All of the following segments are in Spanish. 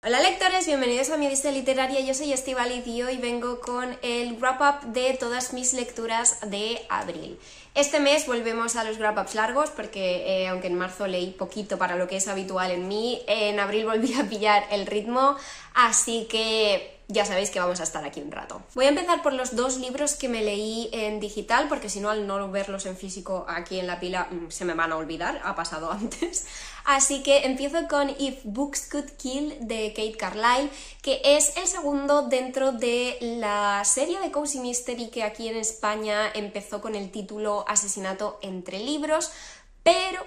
Hola lectores, bienvenidos a mi lista literaria, yo soy Estíbaliz y hoy vengo con el wrap-up de todas mis lecturas de abril. Este mes volvemos a los wrap-ups largos porque aunque en marzo leí poquito para lo que es habitual en mí, en abril volví a pillar el ritmo, así que ya sabéis que vamos a estar aquí un rato. Voy a empezar por los dos libros que me leí en digital, porque si no, al no verlos en físico aquí en la pila se me van a olvidar, ha pasado antes. Así que empiezo con If Books Could Kill de Kate Carlyle, que es el segundo dentro de la serie de Cozy Mystery que aquí en España empezó con el título Asesinato entre libros, pero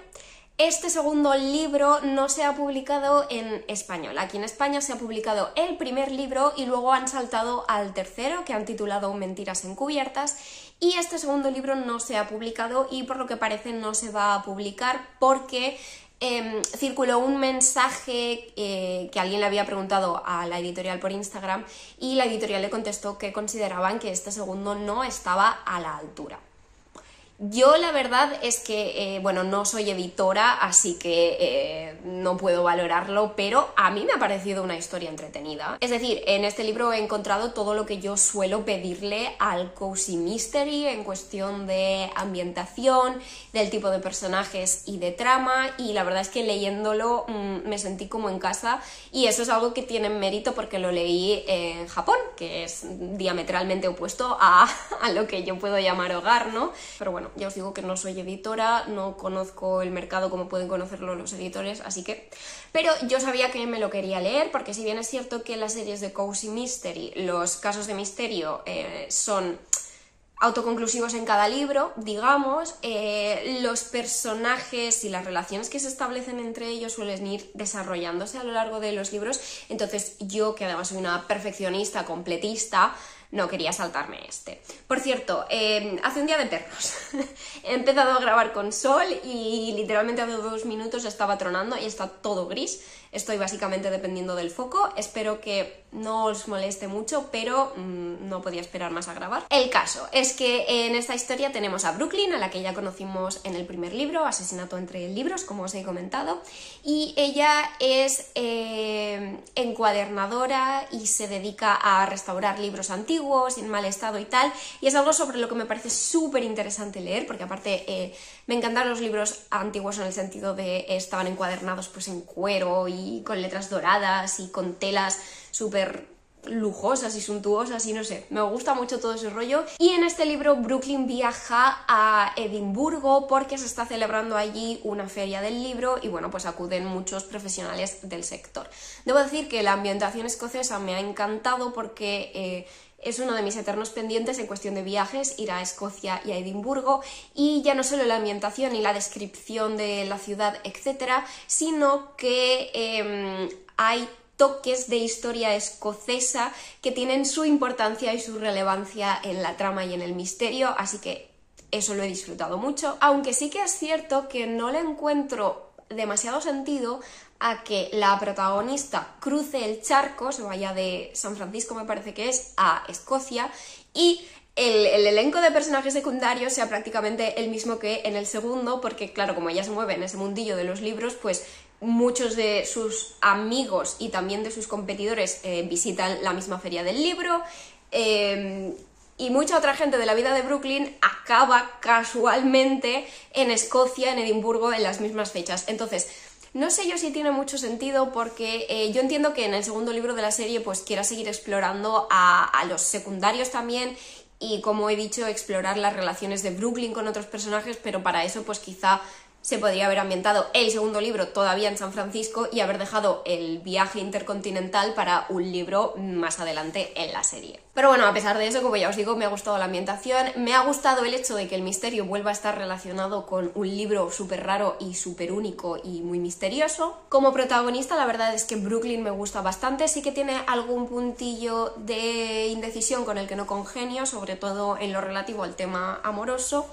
este segundo libro no se ha publicado en español. Aquí en España se ha publicado el primer libro y luego han saltado al tercero, que han titulado Mentiras encubiertas, y este segundo libro no se ha publicado y por lo que parece no se va a publicar porque circuló un mensaje que alguien le había preguntado a la editorial por Instagram y la editorial le contestó que consideraban que este segundo no estaba a la altura. Yo la verdad es que, bueno, no soy editora, así que no puedo valorarlo, pero a mí me ha parecido una historia entretenida. Es decir, en este libro he encontrado todo lo que yo suelo pedirle al Cozy Mystery en cuestión de ambientación, del tipo de personajes y de trama, y la verdad es que leyéndolo me sentí como en casa, y eso es algo que tiene mérito porque lo leí en Japón, que es diametralmente opuesto a lo que yo puedo llamar hogar, ¿no? Pero bueno, ya os digo que no soy editora, no conozco el mercado como pueden conocerlo los editores, así que... Pero yo sabía que me lo quería leer, porque si bien es cierto que las series de Cozy Mystery, los casos de misterio son autoconclusivos en cada libro, digamos, los personajes y las relaciones que se establecen entre ellos suelen ir desarrollándose a lo largo de los libros, entonces yo, que además soy una perfeccionista, completista, no quería saltarme este. Por cierto, hace un día de perros. He empezado a grabar con sol y literalmente hace 2 minutos estaba tronando y está todo gris. Estoy básicamente dependiendo del foco. Espero que no os moleste mucho, pero no podía esperar más a grabar. El caso es que en esta historia tenemos a Brooklyn, a la que ya conocimos en el primer libro, Asesinato entre libros, como os he comentado, y ella es encuadernadora y se dedica a restaurar libros antiguos en mal estado y tal, y es algo sobre lo que me parece súper interesante leer, porque aparte me encantan los libros antiguos en el sentido de estaban encuadernados pues en cuero y con letras doradas y con telas súper lujosas y suntuosas y no sé, me gusta mucho todo ese rollo. Y en este libro Brooklyn viaja a Edimburgo porque se está celebrando allí una feria del libro y bueno, pues acuden muchos profesionales del sector. Debo decir que la ambientación escocesa me ha encantado porque es uno de mis eternos pendientes en cuestión de viajes, ir a Escocia y a Edimburgo, y ya no solo la ambientación y la descripción de la ciudad, etcétera, sino que hay toques de historia escocesa que tienen su importancia y su relevancia en la trama y en el misterio, así que eso lo he disfrutado mucho, aunque sí que es cierto que no le encuentro demasiado sentido a que la protagonista cruce el charco, se vaya de San Francisco, me parece que es, a Escocia, y el elenco de personajes secundarios sea prácticamente el mismo que en el segundo, porque claro, como ella se mueve en ese mundillo de los libros, pues muchos de sus amigos y también de sus competidores visitan la misma feria del libro, y mucha otra gente de la vida de Brooklyn acaba casualmente en Escocia, en Edimburgo, en las mismas fechas. Entonces, no sé yo si tiene mucho sentido porque yo entiendo que en el segundo libro de la serie pues quiera seguir explorando a los secundarios también y, como he dicho, explorar las relaciones de Brooklyn con otros personajes, pero para eso pues quizá se podría haber ambientado el segundo libro todavía en San Francisco y haber dejado el viaje intercontinental para un libro más adelante en la serie. Pero bueno, a pesar de eso, como ya os digo, me ha gustado la ambientación, me ha gustado el hecho de que el misterio vuelva a estar relacionado con un libro súper raro y súper único y muy misterioso. Como protagonista, la verdad es que Brooklyn me gusta bastante, sí que tiene algún puntillo de indecisión con el que no congenio, sobre todo en lo relativo al tema amoroso,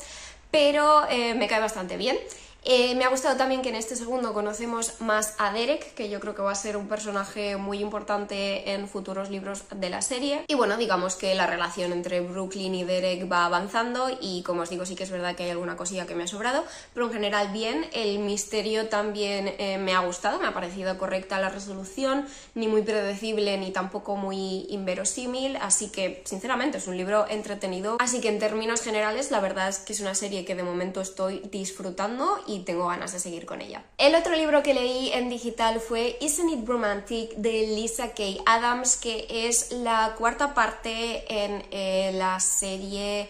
pero me cae bastante bien. Me ha gustado también que en este segundo conocemos más a Derek, que yo creo que va a ser un personaje muy importante en futuros libros de la serie. Y bueno, digamos que la relación entre Brooklyn y Derek va avanzando y, como os digo, sí que es verdad que hay alguna cosilla que me ha sobrado, pero en general bien. El misterio también me ha gustado, me ha parecido correcta la resolución, ni muy predecible ni tampoco muy inverosímil, así que sinceramente es un libro entretenido. Así que en términos generales la verdad es que es una serie que de momento estoy disfrutando y tengo ganas de seguir con ella. El otro libro que leí en digital fue Isn't It Romantic de Lyssa Kay Adams, que es la cuarta parte en la serie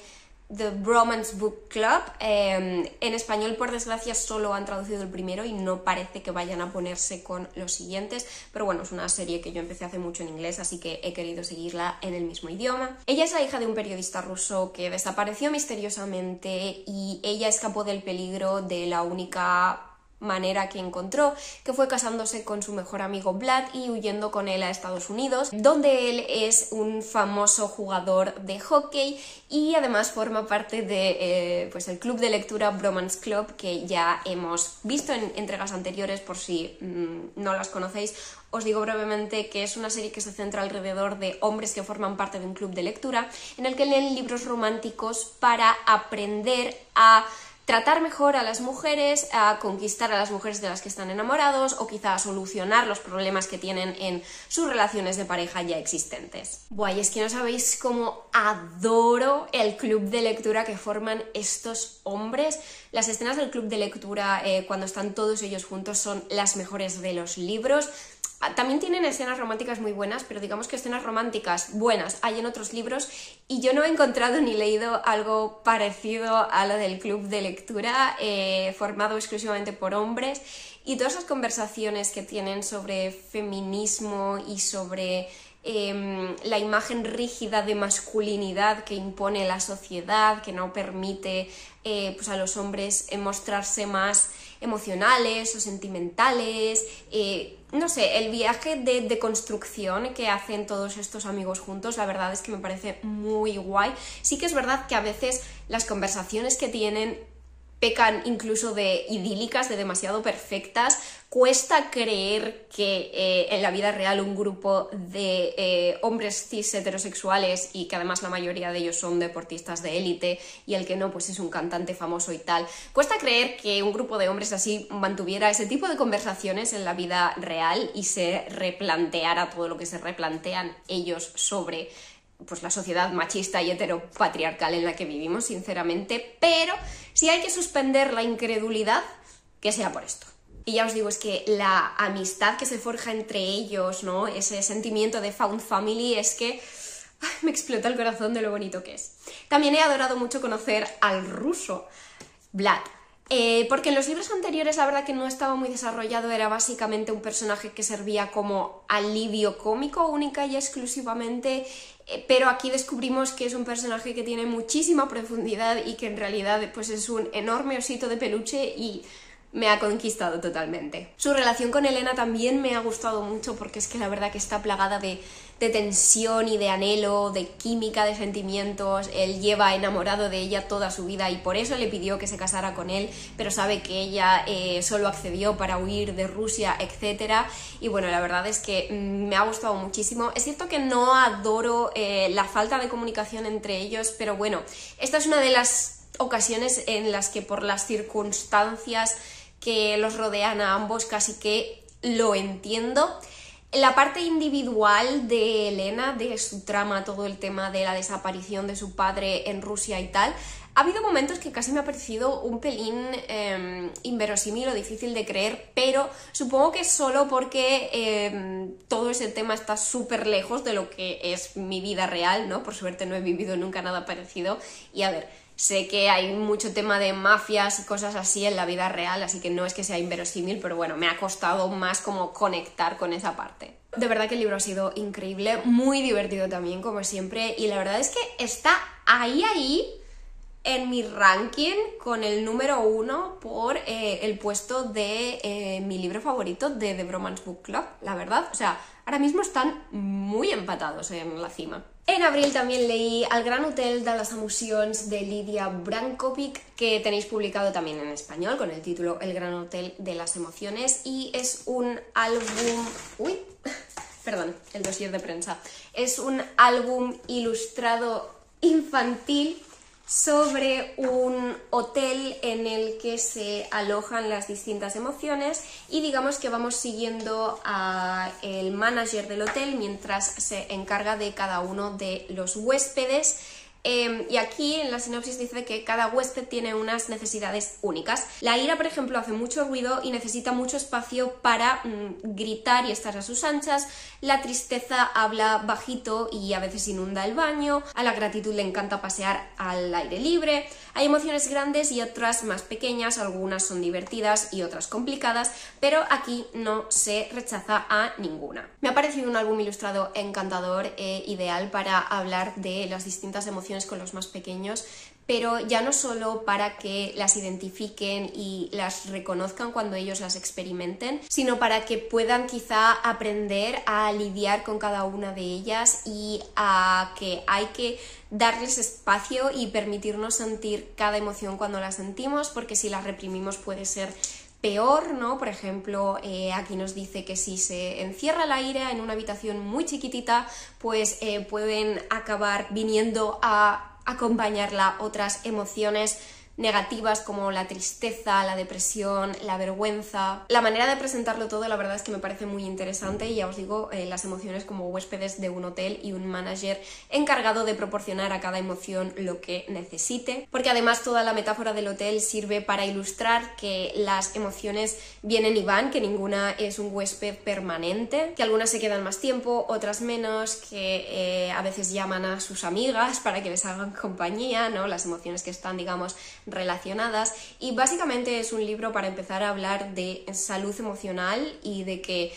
The Bromance Book Club. En español, por desgracia, solo han traducido el primero y no parece que vayan a ponerse con los siguientes, pero bueno, es una serie que yo empecé hace mucho en inglés, así que he querido seguirla en el mismo idioma. Ella es la hija de un periodista ruso que desapareció misteriosamente y ella escapó del peligro de la única manera que encontró, que fue casándose con su mejor amigo Vlad y huyendo con él a Estados Unidos, donde él es un famoso jugador de hockey y además forma parte de pues el club de lectura Bromance Club, que ya hemos visto en entregas anteriores. Por si no las conocéis, os digo brevemente que es una serie que se centra alrededor de hombres que forman parte de un club de lectura en el que leen libros románticos para aprender a tratar mejor a las mujeres, a conquistar a las mujeres de las que están enamorados o quizá a solucionar los problemas que tienen en sus relaciones de pareja ya existentes. Buah, y es que no sabéis cómo adoro el club de lectura que forman estos hombres. Las escenas del club de lectura cuando están todos ellos juntos son las mejores de los libros. También tienen escenas románticas muy buenas, pero digamos que escenas románticas buenas hay en otros libros y yo no he encontrado ni leído algo parecido a lo del club de lectura formado exclusivamente por hombres, y todas esas conversaciones que tienen sobre feminismo y sobre la imagen rígida de masculinidad que impone la sociedad, que no permite pues a los hombres mostrarse más emocionales o sentimentales. No sé, el viaje de construcción que hacen todos estos amigos juntos, la verdad es que me parece muy guay. Sí que es verdad que a veces las conversaciones que tienen pecan incluso de idílicas, de demasiado perfectas. Cuesta creer que en la vida real un grupo de hombres cis heterosexuales, y que además la mayoría de ellos son deportistas de élite y el que no pues es un cantante famoso y tal, cuesta creer que un grupo de hombres así mantuviera ese tipo de conversaciones en la vida real y se replanteara todo lo que se replantean ellos sobre pues la sociedad machista y heteropatriarcal en la que vivimos, sinceramente. Pero si hay que suspender la incredulidad, que sea por esto. Y ya os digo, es que la amistad que se forja entre ellos, ¿no? Ese sentimiento de found family, es que me explota el corazón de lo bonito que es. También he adorado mucho conocer al ruso, Vlad. Porque en los libros anteriores la verdad que no estaba muy desarrollado, era básicamente un personaje que servía como alivio cómico única y exclusivamente, pero aquí descubrimos que es un personaje que tiene muchísima profundidad y que en realidad pues es un enorme osito de peluche y me ha conquistado totalmente. Su relación con Elena también me ha gustado mucho, porque es que la verdad que está plagada de tensión y de anhelo, de química, de sentimientos. Él lleva enamorado de ella toda su vida y por eso le pidió que se casara con él, pero sabe que ella solo accedió para huir de Rusia, etc. Y bueno, la verdad es que me ha gustado muchísimo. Es cierto que no adoro la falta de comunicación entre ellos, pero bueno, esta es una de las ocasiones en las que por las circunstancias que los rodean a ambos casi que lo entiendo. La parte individual de Elena, de su trama, todo el tema de la desaparición de su padre en Rusia y tal, ha habido momentos que casi me ha parecido un pelín inverosímil o difícil de creer, pero supongo que es solo porque todo ese tema está súper lejos de lo que es mi vida real, ¿no? Por suerte no he vivido nunca nada parecido y a ver, sé que hay mucho tema de mafias y cosas así en la vida real, así que no es que sea inverosímil, pero bueno, me ha costado más como conectar con esa parte. De verdad que el libro ha sido increíble, muy divertido también, como siempre, y la verdad es que está ahí en mi ranking con el número 1 por el puesto de mi libro favorito de The Bromance Book Club, la verdad. O sea, ahora mismo están muy empatados en la cima. En abril también leí El Gran Hotel de les Emocions de Lídia Brankovic, que tenéis publicado también en español con el título El Gran Hotel de las Emociones, y es un álbum... ¡Uy! Perdón, el dossier de prensa. Es un álbum ilustrado infantil sobre un hotel en el que se alojan las distintas emociones, y digamos que vamos siguiendo al manager del hotel mientras se encarga de cada uno de los huéspedes. Y aquí en la sinopsis dice que cada huésped tiene unas necesidades únicas. La ira, por ejemplo, hace mucho ruido y necesita mucho espacio para gritar y estar a sus anchas. La tristeza habla bajito y a veces inunda el baño. A la gratitud le encanta pasear al aire libre. Hay emociones grandes y otras más pequeñas, algunas son divertidas y otras complicadas, pero aquí no se rechaza a ninguna. Me ha parecido un álbum ilustrado encantador e ideal para hablar de las distintas emociones con los más pequeños, pero ya no solo para que las identifiquen y las reconozcan cuando ellos las experimenten, sino para que puedan quizá aprender a lidiar con cada una de ellas, y a que hay que darles espacio y permitirnos sentir cada emoción cuando la sentimos, porque si las reprimimos puede ser peor, ¿no? Por ejemplo, aquí nos dice que si se encierra la ira en una habitación muy chiquitita, pues pueden acabar viniendo a acompañarla otras emociones negativas como la tristeza, la depresión, la vergüenza. La manera de presentarlo todo, la verdad es que me parece muy interesante, y ya os digo, las emociones como huéspedes de un hotel y un manager encargado de proporcionar a cada emoción lo que necesite, porque además toda la metáfora del hotel sirve para ilustrar que las emociones vienen y van, que ninguna es un huésped permanente, que algunas se quedan más tiempo, otras menos, que a veces llaman a sus amigas para que les hagan compañía, ¿no? Las emociones que están, digamos, relacionadas. Y básicamente es un libro para empezar a hablar de salud emocional y de que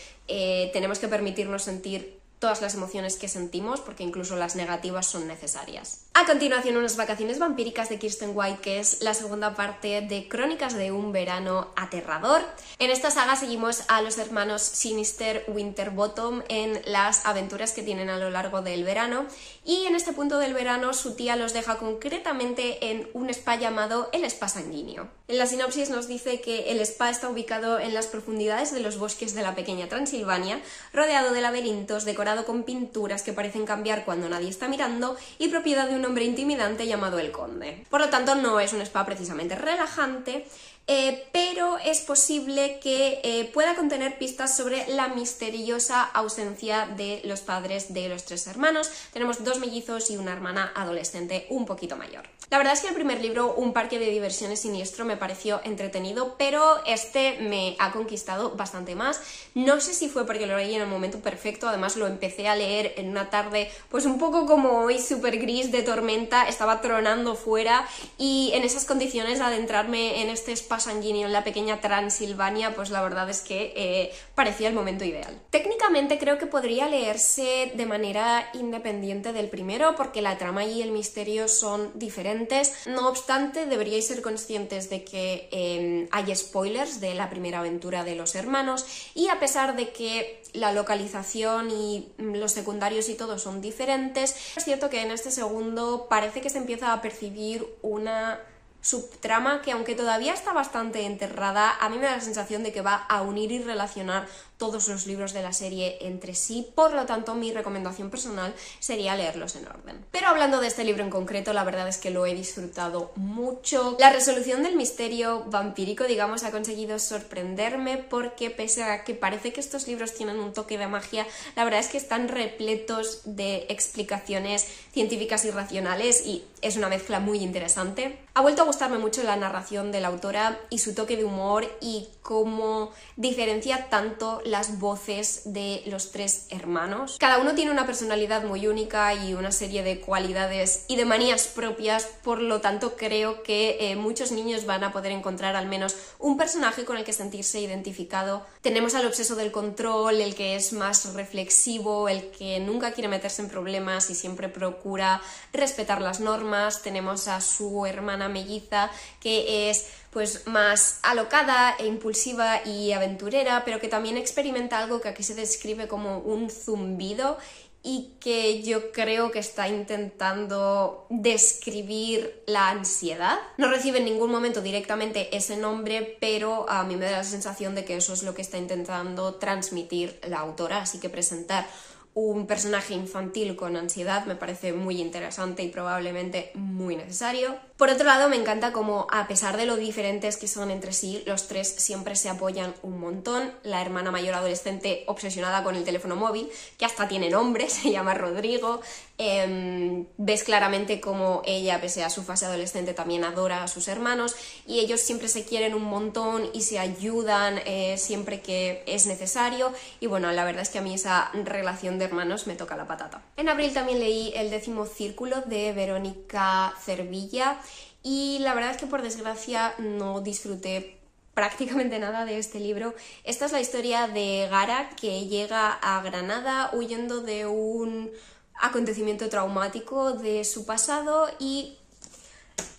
tenemos que permitirnos sentir todas las emociones que sentimos, porque incluso las negativas son necesarias. A continuación, unas vacaciones vampíricas de Kirsten White, que es la segunda parte de Crónicas de un verano aterrador. En esta saga seguimos a los hermanos Sinister Winterbottom en las aventuras que tienen a lo largo del verano, y en este punto del verano su tía los deja concretamente en un spa llamado el Spa Sanguíneo. En la sinopsis nos dice que el spa está ubicado en las profundidades de los bosques de la pequeña Transilvania, rodeado de laberintos, decorado con pinturas que parecen cambiar cuando nadie está mirando, y propiedad de un hombre intimidante llamado el Conde. Por lo tanto, no es un spa precisamente relajante, pero es posible que pueda contener pistas sobre la misteriosa ausencia de los padres de los tres hermanos. Tenemos dos mellizos y una hermana adolescente un poquito mayor. La verdad es que el primer libro, Un parque de diversiones siniestro, me pareció entretenido, pero este me ha conquistado bastante más. No sé si fue porque lo leí en el momento perfecto, además lo empecé a leer en una tarde pues un poco como hoy, súper gris, de tormenta, estaba tronando fuera, y en esas condiciones adentrarme en este spa sanguíneo en la pequeña Transilvania, pues la verdad es que parecía el momento ideal. Técnicamente creo que podría leerse de manera independiente del primero, porque la trama y el misterio son diferentes. No obstante, deberíais ser conscientes de que hay spoilers de la primera aventura de los hermanos, y a pesar de que la localización y los secundarios y todo son diferentes, es cierto que en este segundo parece que se empieza a percibir una subtrama que, aunque todavía está bastante enterrada, a mí me da la sensación de que va a unir y relacionar todos los libros de la serie entre sí. Por lo tanto, mi recomendación personal sería leerlos en orden. Pero hablando de este libro en concreto, la verdad es que lo he disfrutado mucho. La resolución del misterio vampírico, digamos, ha conseguido sorprenderme, porque pese a que parece que estos libros tienen un toque de magia, la verdad es que están repletos de explicaciones científicas y racionales, y es una mezcla muy interesante. Ha vuelto a gustarme mucho la narración de la autora y su toque de humor, y cómo diferencia tanto las voces de los tres hermanos. Cada uno tiene una personalidad muy única y una serie de cualidades y de manías propias, por lo tanto creo que muchos niños van a poder encontrar al menos un personaje con el que sentirse identificado. Tenemos al obseso del control, el que es más reflexivo, el que nunca quiere meterse en problemas y siempre procura respetar las normas. Tenemos a su hermana melliza, que es pues más alocada e impulsiva y aventurera, pero que también experimenta algo que aquí se describe como un zumbido, y que yo creo que está intentando describir la ansiedad. No recibe en ningún momento directamente ese nombre, pero a mí me da la sensación de que eso es lo que está intentando transmitir la autora, así que presentar un personaje infantil con ansiedad me parece muy interesante y probablemente muy necesario. Por otro lado, me encanta cómo, a pesar de lo diferentes que son entre sí, los tres siempre se apoyan un montón. La hermana mayor adolescente obsesionada con el teléfono móvil, que hasta tiene nombre, se llama Rodrigo. Ves claramente cómo ella, pese a su fase adolescente, también adora a sus hermanos y ellos siempre se quieren un montón y se ayudan siempre que es necesario. Y bueno, la verdad es que a mí esa relación de hermanos me toca la patata. En abril también leí El 10º círculo de Verónica Cervilla y la verdad es que por desgracia no disfruté prácticamente nada de este libro. Esta es la historia de Gara, que llega a Granada huyendo de un acontecimiento traumático de su pasado y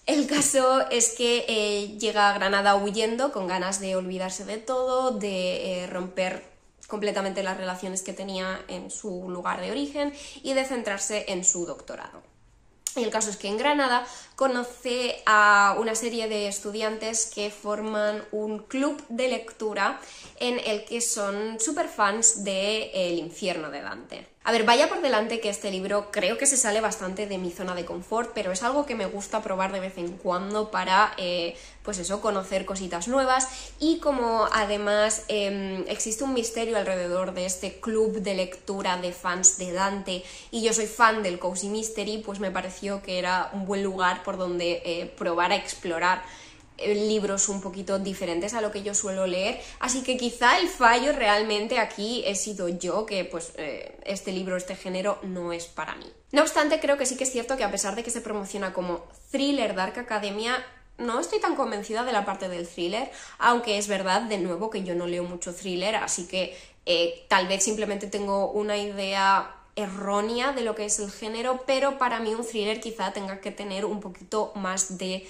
el caso es que llega a Granada huyendo con ganas de olvidarse de todo, de romper completamente las relaciones que tenía en su lugar de origen y de centrarse en su doctorado. Y el caso es que en Granada conoce a una serie de estudiantes que forman un club de lectura en el que son súper fans de El infierno de Dante. A ver, vaya por delante que este libro creo que se sale bastante de mi zona de confort, pero es algo que me gusta probar de vez en cuando para, pues eso, conocer cositas nuevas. Y como además existe un misterio alrededor de este club de lectura de fans de Dante y yo soy fan del Cozy Mystery, pues me pareció que era un buen lugar por donde probar a explorar libros un poquito diferentes a lo que yo suelo leer, así que quizá el fallo realmente aquí he sido yo, que pues este libro, este género no es para mí. No obstante, creo que sí que es cierto que a pesar de que se promociona como thriller Dark Academia, no estoy tan convencida de la parte del thriller, aunque es verdad, de nuevo, que yo no leo mucho thriller, así que tal vez simplemente tengo una idea errónea de lo que es el género, pero para mí un thriller quizá tenga que tener un poquito más de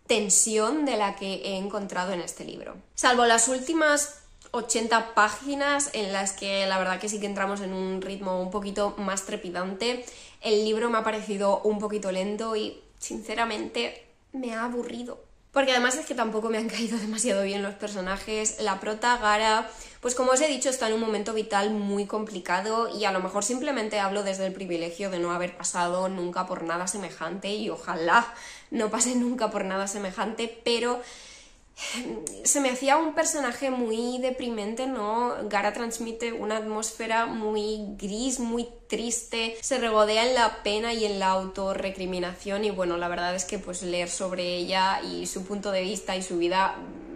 tensión de la que he encontrado en este libro. Salvo las últimas 80 páginas en las que la verdad que sí que entramos en un ritmo un poquito más trepidante, el libro me ha parecido un poquito lento y sinceramente me ha aburrido. Porque además es que tampoco me han caído demasiado bien los personajes. La prota, Gara, pues como os he dicho, está en un momento vital muy complicado y a lo mejor simplemente hablo desde el privilegio de no haber pasado nunca por nada semejante y ojalá no pase nunca por nada semejante, pero se me hacía un personaje muy deprimente, ¿no? Gara transmite una atmósfera muy gris, muy triste, se regodea en la pena y en la autorrecriminación y bueno, la verdad es que pues leer sobre ella y su punto de vista y su vida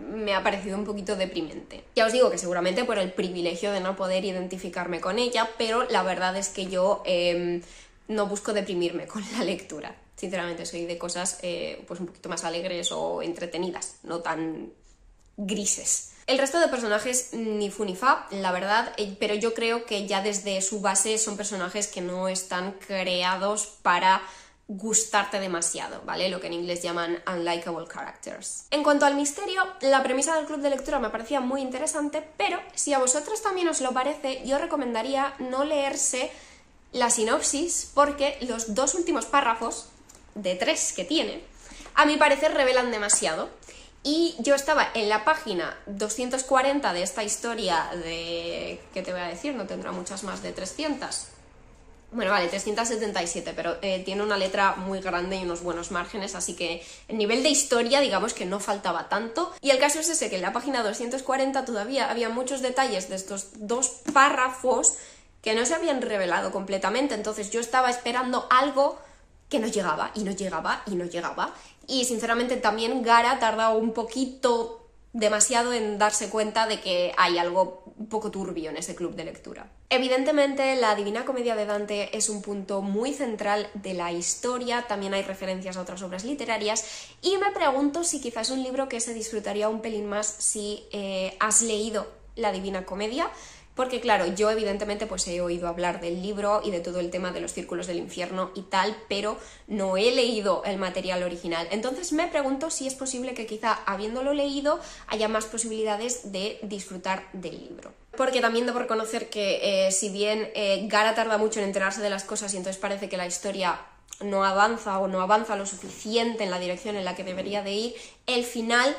me ha parecido un poquito deprimente. Ya os digo que seguramente por el privilegio de no poder identificarme con ella, pero la verdad es que yo no busco deprimirme con la lectura. Sinceramente soy de cosas pues un poquito más alegres o entretenidas, no tan grises. El resto de personajes ni fu ni fa, la verdad, pero yo creo que ya desde su base son personajes que no están creados para gustarte demasiado, ¿vale? Lo que en inglés llaman unlikable characters. En cuanto al misterio, la premisa del club de lectura me parecía muy interesante, pero si a vosotros también os lo parece, yo recomendaría no leerse la sinopsis porque los dos últimos párrafos de 3 que tiene, a mi parecer revelan demasiado. Y yo estaba en la página 240 de esta historia de... ¿qué te voy a decir? No tendrá muchas más de 300. Bueno, vale, 377, pero tiene una letra muy grande y unos buenos márgenes, así que el nivel de historia, digamos que no faltaba tanto. Y el caso es ese, que en la página 240 todavía había muchos detalles de estos 2 párrafos que no se habían revelado completamente, entonces yo estaba esperando algo que no llegaba, y no llegaba, y no llegaba. Y sinceramente también Gara tarda un poquito, demasiado en darse cuenta de que hay algo un poco turbio en ese club de lectura. Evidentemente la Divina Comedia de Dante es un punto muy central de la historia, también hay referencias a otras obras literarias y me pregunto si quizás es un libro que se disfrutaría un pelín más si has leído la Divina Comedia. Porque claro, yo evidentemente pues he oído hablar del libro y de todo el tema de los círculos del infierno y tal, pero no he leído el material original. Entonces me pregunto si es posible que quizá habiéndolo leído haya más posibilidades de disfrutar del libro. porque también debo reconocer que si bien Gara tarda mucho en enterarse de las cosas y entonces parece que la historia no avanza o no avanza lo suficiente en la dirección en la que debería de ir, el final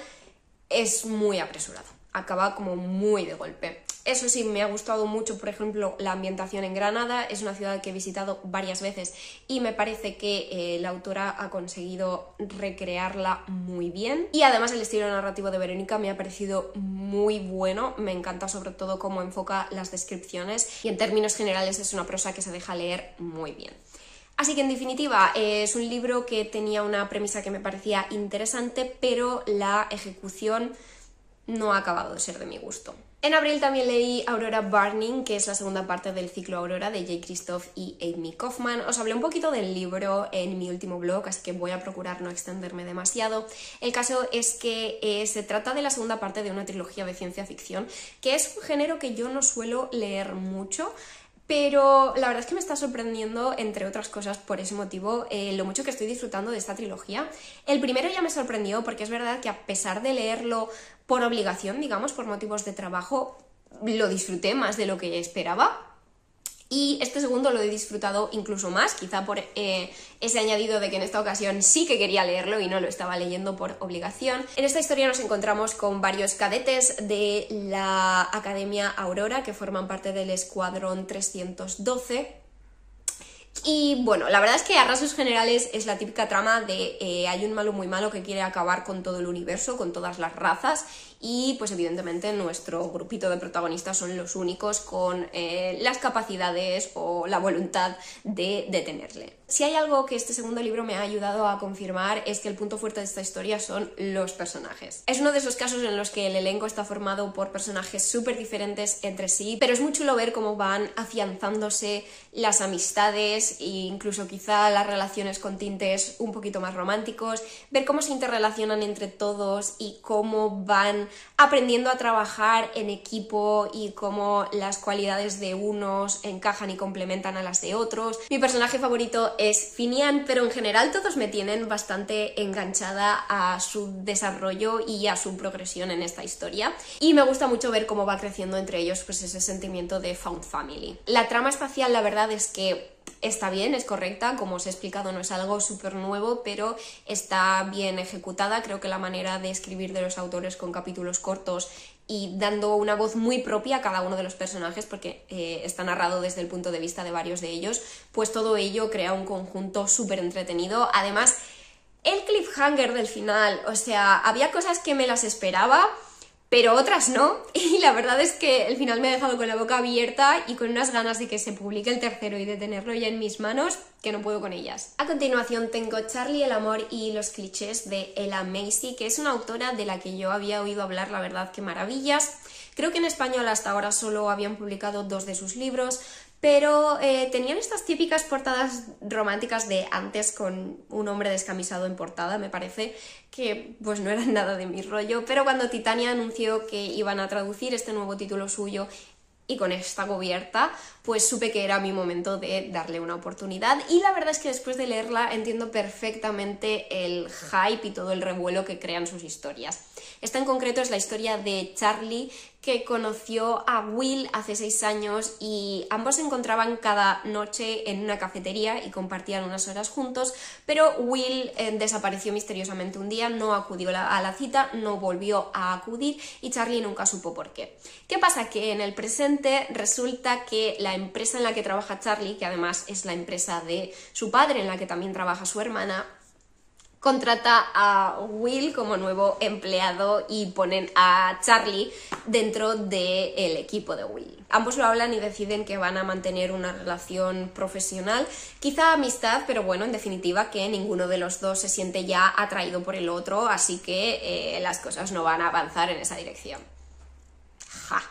es muy apresurado, acaba como muy de golpe. Eso sí, me ha gustado mucho, por ejemplo, la ambientación en Granada. Es una ciudad que he visitado varias veces y me parece que la autora ha conseguido recrearla muy bien. Y además el estilo narrativo de Verónica me ha parecido muy bueno. Me encanta sobre todo cómo enfoca las descripciones y en términos generales es una prosa que se deja leer muy bien. Así que en definitiva es un libro que tenía una premisa que me parecía interesante, pero la ejecución no ha acabado de ser de mi gusto. En abril también leí Aurora Burning, que es la segunda parte del ciclo Aurora de Jay Kristoff y Amy Kaufman. Os hablé un poquito del libro en mi último blog, así que voy a procurar no extenderme demasiado. El caso es que se trata de la segunda parte de una trilogía de ciencia ficción, que es un género que yo no suelo leer mucho, pero la verdad es que me está sorprendiendo, entre otras cosas, por ese motivo, lo mucho que estoy disfrutando de esta trilogía. El primero ya me sorprendió porque es verdad que a pesar de leerlo por obligación, digamos, por motivos de trabajo, lo disfruté más de lo que esperaba. Y este segundo lo he disfrutado incluso más, quizá por ese añadido de que en esta ocasión sí que quería leerlo y no lo estaba leyendo por obligación. En esta historia nos encontramos con varios cadetes de la Academia Aurora que forman parte del Escuadrón 312. Y bueno, la verdad es que a rasgos generales es la típica trama de hay un malo muy malo que quiere acabar con todo el universo, con todas las razas, y pues evidentemente nuestro grupito de protagonistas son los únicos con las capacidades o la voluntad de detenerle. Si hay algo que este segundo libro me ha ayudado a confirmar es que el punto fuerte de esta historia son los personajes. Es uno de esos casos en los que el elenco está formado por personajes súper diferentes entre sí, pero es muy chulo ver cómo van afianzándose las amistades e incluso quizá las relaciones con tintes un poquito más románticos, ver cómo se interrelacionan entre todos y cómo van aprendiendo a trabajar en equipo y cómo las cualidades de unos encajan y complementan a las de otros. Mi personaje favorito es Finian, pero en general todos me tienen bastante enganchada a su desarrollo y a su progresión en esta historia, y me gusta mucho ver cómo va creciendo entre ellos pues ese sentimiento de found family. La trama espacial, la verdad es que está bien, es correcta, como os he explicado no es algo súper nuevo, pero está bien ejecutada. Creo que la manera de escribir de los autores con capítulos cortos y dando una voz muy propia a cada uno de los personajes, porque está narrado desde el punto de vista de varios de ellos, pues todo ello crea un conjunto súper entretenido. Además, el cliffhanger del final, o sea, había cosas que me las esperaba, pero otras no, y la verdad es que el final me ha dejado con la boca abierta y con unas ganas de que se publique el tercero y de tenerlo ya en mis manos, que no puedo con ellas. A continuación tengo Charlie, el amor y los clichés de Ella Macy, que es una autora de la que yo había oído hablar, la verdad que maravillas. Creo que en español hasta ahora solo habían publicado 2 de sus libros, pero tenían estas típicas portadas románticas de antes con un hombre descamisado en portada, me parece que pues no eran nada de mi rollo, pero cuando Titania anunció que iban a traducir este nuevo título suyo y con esta cubierta, pues supe que era mi momento de darle una oportunidad, y la verdad es que después de leerla entiendo perfectamente el hype y todo el revuelo que crean sus historias. Esta en concreto es la historia de Charlie, que conoció a Will hace 6 años y ambos se encontraban cada noche en una cafetería y compartían unas horas juntos, pero Will desapareció misteriosamente un día, no acudió a la cita, no volvió a acudir y Charlie nunca supo por qué. ¿Qué pasa? Que en el presente resulta que la empresa en la que trabaja Charlie, que además es la empresa de su padre en la que también trabaja su hermana, contrata a Will como nuevo empleado y ponen a Charlie dentro del equipo de Will. Ambos lo hablan y deciden que van a mantener una relación profesional, quizá amistad, pero bueno, en definitiva que ninguno de los dos se siente ya atraído por el otro, así que las cosas no van a avanzar en esa dirección. Ja.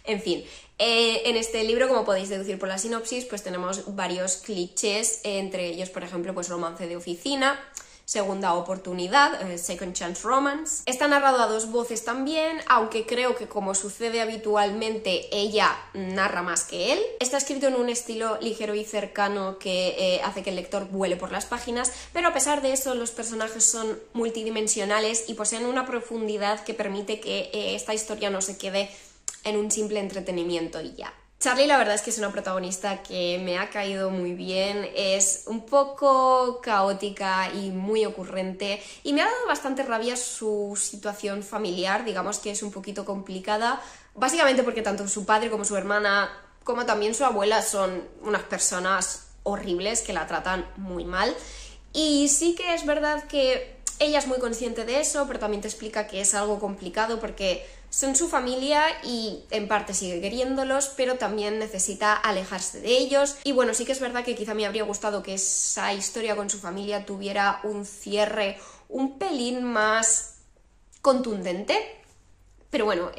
En fin, en este libro, como podéis deducir por la sinopsis, pues tenemos varios clichés, entre ellos, por ejemplo, pues romance de oficina, segunda oportunidad, second chance romance. Está narrado a 2 voces también, aunque creo que como sucede habitualmente, ella narra más que él. Está escrito en un estilo ligero y cercano que hace que el lector vuele por las páginas, pero a pesar de eso los personajes son multidimensionales y poseen una profundidad que permite que esta historia no se quede en un simple entretenimiento y ya. Charlie la verdad es que es una protagonista que me ha caído muy bien, es un poco caótica y muy ocurrente y me ha dado bastante rabia su situación familiar, digamos que es un poquito complicada, básicamente porque tanto su padre como su hermana, como también su abuela son unas personas horribles que la tratan muy mal y sí que es verdad que ella es muy consciente de eso, pero también te explica que es algo complicado porque son su familia y en parte sigue queriéndolos, pero también necesita alejarse de ellos. Y bueno, sí que es verdad que quizá me habría gustado que esa historia con su familia tuviera un cierre un pelín más contundente. Pero bueno,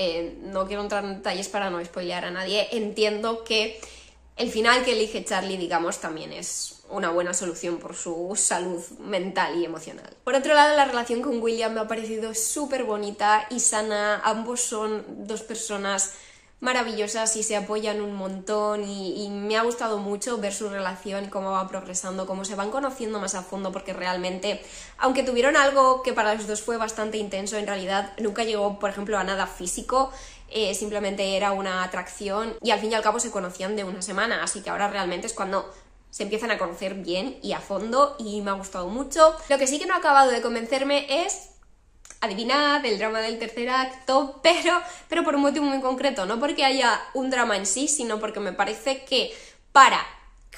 no quiero entrar en detalles para no spoilear a nadie. Entiendo que el final que elige Charlie, digamos, también es una buena solución por su salud mental y emocional. Por otro lado, la relación con William me ha parecido súper bonita y sana. Ambos son dos personas maravillosas y se apoyan un montón y me ha gustado mucho ver su relación y cómo va progresando, cómo se van conociendo más a fondo, porque realmente, aunque tuvieron algo que para los dos fue bastante intenso, en realidad nunca llegó, por ejemplo, a nada físico. Simplemente era una atracción y al fin y al cabo se conocían de una semana, así que ahora realmente es cuando se empiezan a conocer bien y a fondo y me ha gustado mucho. Lo que sí que no ha acabado de convencerme es, adivinad, el drama del tercer acto, pero por un motivo muy concreto, no porque haya un drama en sí, sino porque me parece que para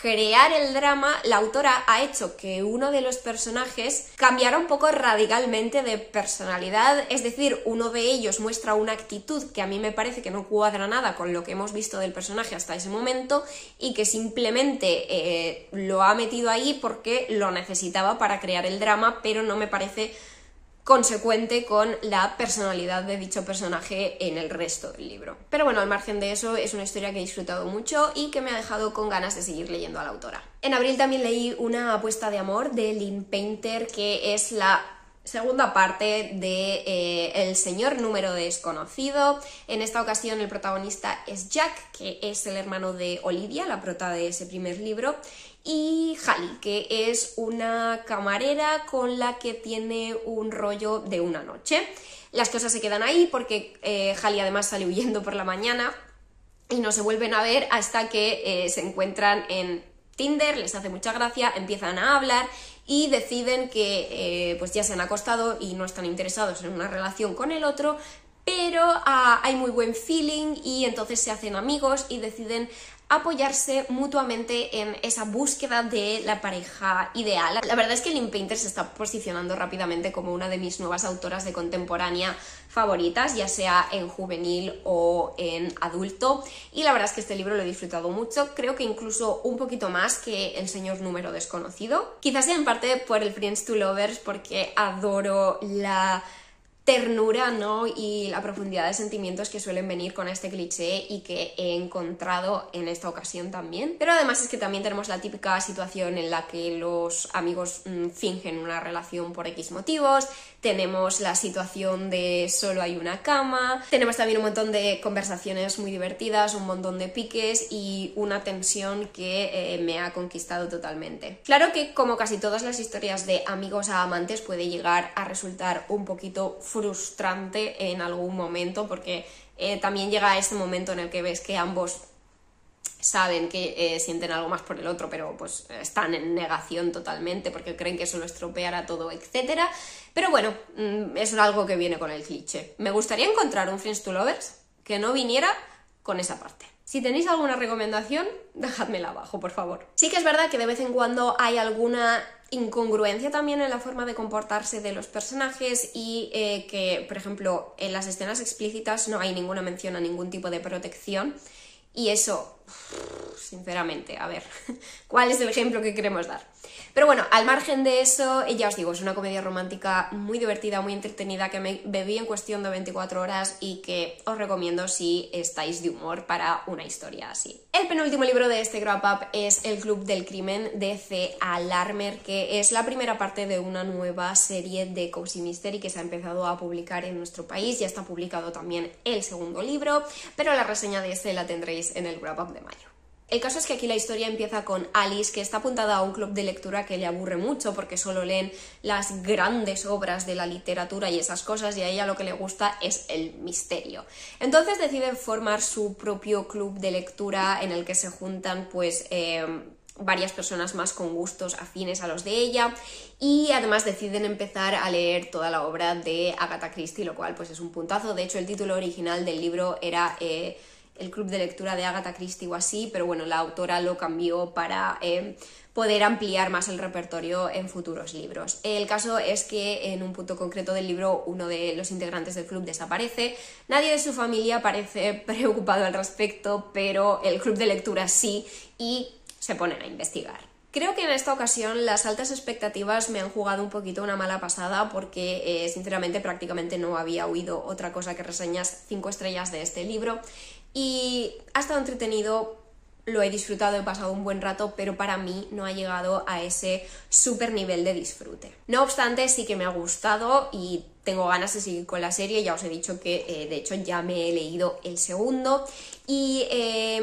crear el drama, la autora ha hecho que uno de los personajes cambiara un poco radicalmente de personalidad, es decir, uno de ellos muestra una actitud que a mí me parece que no cuadra nada con lo que hemos visto del personaje hasta ese momento y que simplemente lo ha metido ahí porque lo necesitaba para crear el drama, pero no me parece consecuente con la personalidad de dicho personaje en el resto del libro. Pero bueno, al margen de eso, es una historia que he disfrutado mucho y que me ha dejado con ganas de seguir leyendo a la autora. En abril también leí Una apuesta de amor de Lynn Painter, que es la segunda parte de El señor número desconocido. En esta ocasión el protagonista es Jack, que es el hermano de Olivia, la prota de ese primer libro, y Hallie, que es una camarera con la que tiene un rollo de una noche. Las cosas se quedan ahí porque Hallie además sale huyendo por la mañana y no se vuelven a ver hasta que se encuentran en Tinder, les hace mucha gracia, empiezan a hablar y deciden que pues ya se han acostado y no están interesados en una relación con el otro, pero hay muy buen feeling y entonces se hacen amigos y deciden apoyarse mutuamente en esa búsqueda de la pareja ideal. La verdad es que Lynn Painter se está posicionando rápidamente como una de mis nuevas autoras de contemporánea favoritas, ya sea en juvenil o en adulto, y la verdad es que este libro lo he disfrutado mucho, creo que incluso un poquito más que El señor número desconocido. Quizás sea en parte por el Friends to Lovers, porque adoro la ternura, ¿no? Y la profundidad de sentimientos que suelen venir con este cliché y que he encontrado en esta ocasión también. Pero además es que también tenemos la típica situación en la que los amigos fingen una relación por X motivos, tenemos la situación de solo hay una cama, tenemos también un montón de conversaciones muy divertidas, un montón de piques y una tensión que me ha conquistado totalmente. Claro que como casi todas las historias de amigos a amantes puede llegar a resultar un poquito frustrante en algún momento porque también llega ese momento en el que ves que ambos saben que sienten algo más por el otro, pero pues están en negación totalmente porque creen que eso lo estropeará todo, etcétera. Pero bueno, es algo que viene con el cliché. Me gustaría encontrar un Friends to Lovers que no viniera con esa parte. Si tenéis alguna recomendación, dejádmela abajo, por favor. Sí que es verdad que de vez en cuando hay alguna incongruencia también en la forma de comportarse de los personajes y que, por ejemplo, en las escenas explícitas no hay ninguna mención a ningún tipo de protección. Y eso, sinceramente, a ver, ¿cuál es el ejemplo que queremos dar? Pero bueno, al margen de eso, ya os digo, es una comedia romántica muy divertida, muy entretenida, que me bebí en cuestión de 24 horas y que os recomiendo si estáis de humor para una historia así. El penúltimo libro de este Wrap Up es El Club del Crimen de C.A. Larmer, que es la primera parte de una nueva serie de Cozy Mystery que se ha empezado a publicar en nuestro país. Ya está publicado también el segundo libro, pero la reseña de este la tendréis en el Wrap Up de mayo. El caso es que aquí la historia empieza con Alice, que está apuntada a un club de lectura que le aburre mucho porque solo leen las grandes obras de la literatura y esas cosas, y a ella lo que le gusta es el misterio. Entonces decide formar su propio club de lectura en el que se juntan pues varias personas más con gustos afines a los de ella, y además deciden empezar a leer toda la obra de Agatha Christie, lo cual pues es un puntazo. De hecho, el título original del libro era el club de lectura de Agatha Christie o así, pero bueno, la autora lo cambió para poder ampliar más el repertorio en futuros libros. El caso es que en un punto concreto del libro uno de los integrantes del club desaparece. Nadie de su familia parece preocupado al respecto, pero el club de lectura sí, y se ponen a investigar. Creo que en esta ocasión las altas expectativas me han jugado un poquito una mala pasada, porque sinceramente prácticamente no había oído otra cosa que reseñas 5 estrellas de este libro, y ha estado entretenido, lo he disfrutado, he pasado un buen rato, pero para mí no ha llegado a ese super nivel de disfrute. No obstante, sí que me ha gustado y tengo ganas de seguir con la serie. Ya os he dicho que de hecho ya me he leído el segundo, y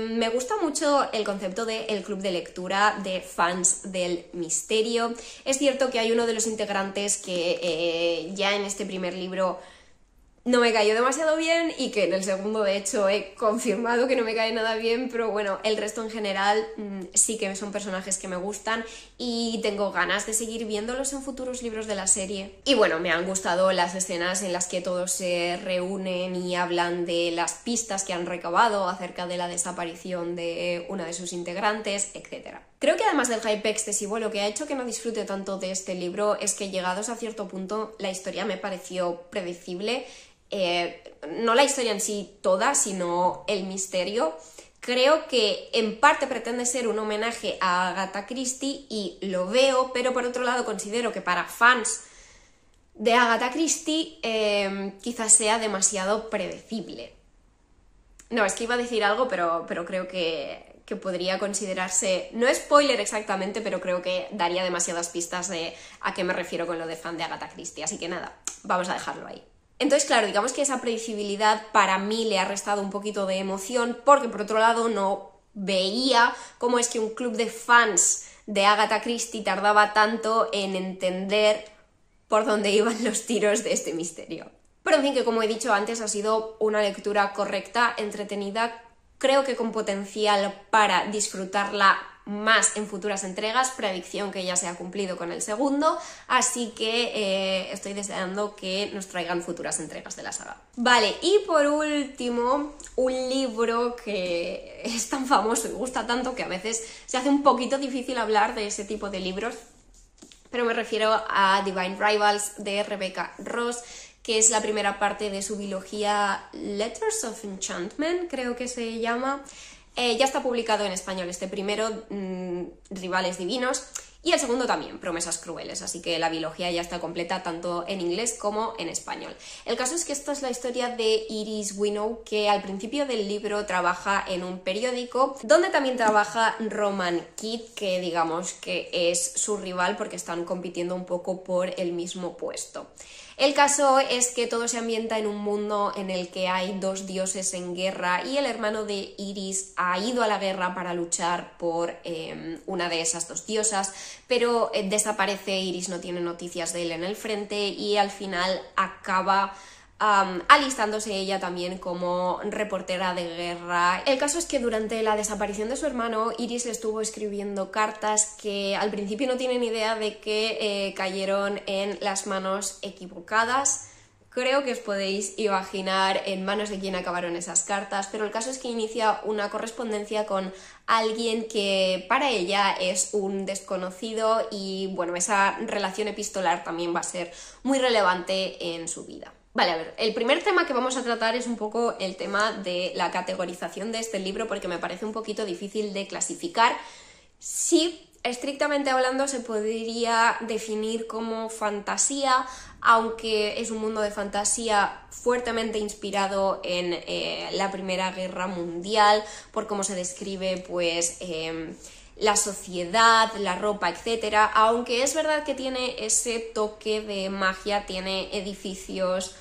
me gusta mucho el concepto del club de lectura de fans del misterio. Es cierto que hay uno de los integrantes que ya en este primer libro no me cayó demasiado bien, y que en el segundo de hecho he confirmado que no me cae nada bien, pero bueno, el resto en general sí que son personajes que me gustan y tengo ganas de seguir viéndolos en futuros libros de la serie. Y bueno, me han gustado las escenas en las que todos se reúnen y hablan de las pistas que han recabado acerca de la desaparición de una de sus integrantes, etc. Creo que además del hype excesivo, lo que ha hecho que no disfrute tanto de este libro es que, llegados a cierto punto, la historia me pareció predecible. No la historia en sí toda, sino el misterio. Creo que en parte pretende ser un homenaje a Agatha Christie y lo veo, pero por otro lado considero que para fans de Agatha Christie quizás sea demasiado predecible. No, es que iba a decir algo, pero creo que podría considerarse, no spoiler exactamente, pero creo que daría demasiadas pistas de a qué me refiero con lo de fan de Agatha Christie, así que nada, vamos a dejarlo ahí. Entonces, claro, digamos que esa predecibilidad para mí le ha restado un poquito de emoción, porque por otro lado no veía cómo es que un club de fans de Agatha Christie tardaba tanto en entender por dónde iban los tiros de este misterio. Pero en fin, que como he dicho antes, ha sido una lectura correcta, entretenida, creo que con potencial para disfrutarla más en futuras entregas, predicción que ya se ha cumplido con el segundo, así que estoy deseando que nos traigan futuras entregas de la saga. Vale, y por último, un libro que es tan famoso y gusta tanto que a veces se hace un poquito difícil hablar de ese tipo de libros, pero me refiero a Divine Rivals de Rebecca Ross, que es la primera parte de su biología Letters of Enchantment, creo que se llama. Ya está publicado en español este primero, Rivales Divinos, y el segundo también, Promesas Crueles, así que la biología ya está completa tanto en inglés como en español. El caso es que esta es la historia de Iris Winnow, que al principio del libro trabaja en un periódico, donde también trabaja Roman Kidd, que digamos que es su rival porque están compitiendo un poco por el mismo puesto. El caso es que todo se ambienta en un mundo en el que hay dos dioses en guerra, y el hermano de Iris ha ido a la guerra para luchar por una de esas dos diosas, pero desaparece. Iris no tiene noticias de él en el frente y al final acaba alistándose ella también como reportera de guerra. El caso es que durante la desaparición de su hermano, Iris le estuvo escribiendo cartas que al principio no tienen idea de que cayeron en las manos equivocadas. Creo que os podéis imaginar en manos de quién acabaron esas cartas, pero el caso es que inicia una correspondencia con alguien que para ella es un desconocido, y bueno, esa relación epistolar también va a ser muy relevante en su vida. Vale, a ver, el primer tema que vamos a tratar es un poco el tema de la categorización de este libro, porque me parece un poquito difícil de clasificar. Sí, estrictamente hablando se podría definir como fantasía, aunque es un mundo de fantasía fuertemente inspirado en la Primera Guerra Mundial, por cómo se describe pues la sociedad, la ropa, etcétera, aunque es verdad que tiene ese toque de magia, tiene edificios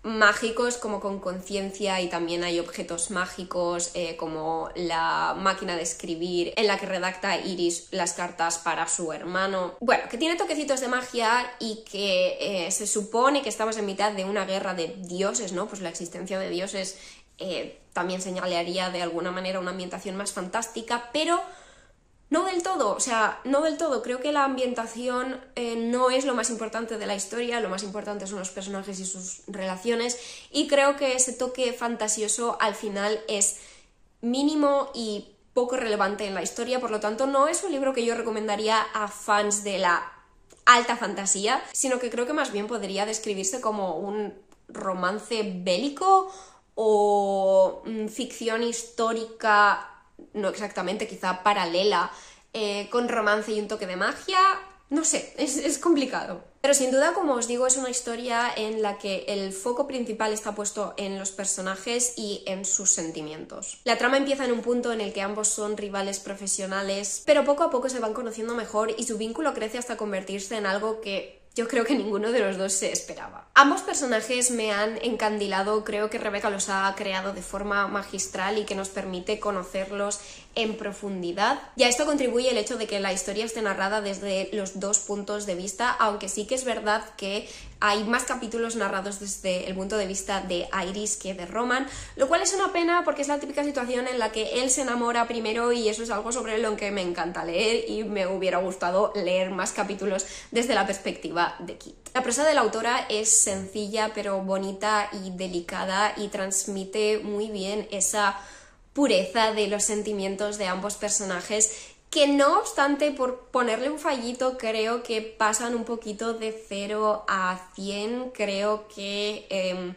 mágicos como con conciencia, y también hay objetos mágicos como la máquina de escribir en la que redacta Iris las cartas para su hermano. Bueno, que tiene toquecitos de magia y que se supone que estamos en mitad de una guerra de dioses, ¿no? Pues la existencia de dioses también señalaría de alguna manera una ambientación más fantástica, pero no del todo, o sea, no del todo. Creo que la ambientación no es lo más importante de la historia, lo más importante son los personajes y sus relaciones, y creo que ese toque fantasioso al final es mínimo y poco relevante en la historia, por lo tanto no es un libro que yo recomendaría a fans de la alta fantasía, sino que creo que más bien podría describirse como un romance bélico o ficción histórica, no exactamente, quizá paralela, con romance y un toque de magia. No sé, es complicado. Pero sin duda, como os digo, es una historia en la que el foco principal está puesto en los personajes y en sus sentimientos. La trama empieza en un punto en el que ambos son rivales profesionales, pero poco a poco se van conociendo mejor y su vínculo crece hasta convertirse en algo que yo creo que ninguno de los dos se esperaba. Ambos personajes me han encandilado, creo que Rebecca los ha creado de forma magistral y que nos permite conocerlos en profundidad. Y a esto contribuye el hecho de que la historia esté narrada desde los dos puntos de vista, aunque sí que es verdad que hay más capítulos narrados desde el punto de vista de Iris que de Roman, lo cual es una pena porque es la típica situación en la que él se enamora primero, y eso es algo sobre lo que me encanta leer y me hubiera gustado leer más capítulos desde la perspectiva de Kit. La prosa de la autora es sencilla pero bonita y delicada y transmite muy bien esa pureza de los sentimientos de ambos personajes, que no obstante, por ponerle un fallito, creo que pasan un poquito de 0 a 100, creo que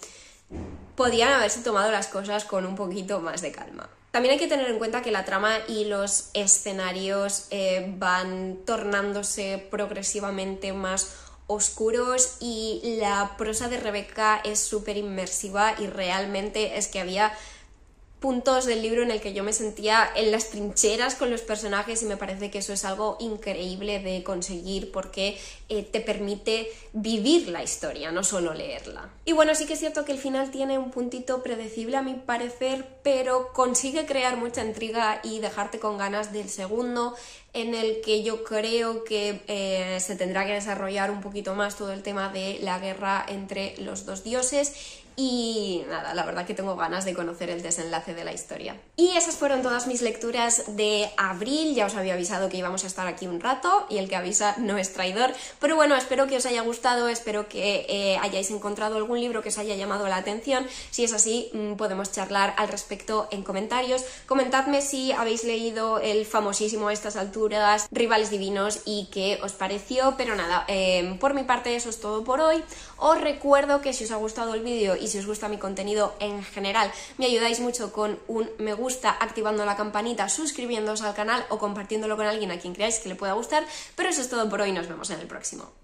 podían haberse tomado las cosas con un poquito más de calma. También hay que tener en cuenta que la trama y los escenarios van tornándose progresivamente más oscuros, y la prosa de Rebecca es súper inmersiva, y realmente es que había puntos del libro en el que yo me sentía en las trincheras con los personajes, y me parece que eso es algo increíble de conseguir porque te permite vivir la historia, no solo leerla. Y bueno, sí que es cierto que el final tiene un puntito predecible a mi parecer, pero consigue crear mucha intriga y dejarte con ganas del segundo, en el que yo creo que se tendrá que desarrollar un poquito más todo el tema de la guerra entre los dos dioses. Y nada, la verdad que tengo ganas de conocer el desenlace de la historia. Y esas fueron todas mis lecturas de abril. Ya os había avisado que íbamos a estar aquí un rato, y el que avisa no es traidor. Pero bueno, espero que os haya gustado, espero que hayáis encontrado algún libro que os haya llamado la atención. Si es así, podemos charlar al respecto en comentarios. Comentadme si habéis leído el famosísimo a estas alturas Rivales Divinos y qué os pareció. Pero nada, por mi parte eso es todo por hoy. Os recuerdo que si os ha gustado el vídeo y si os gusta mi contenido en general, me ayudáis mucho con un me gusta, activando la campanita, suscribiéndoos al canal o compartiéndolo con alguien a quien creáis que le pueda gustar. Pero eso es todo por hoy, nos vemos en el próximo.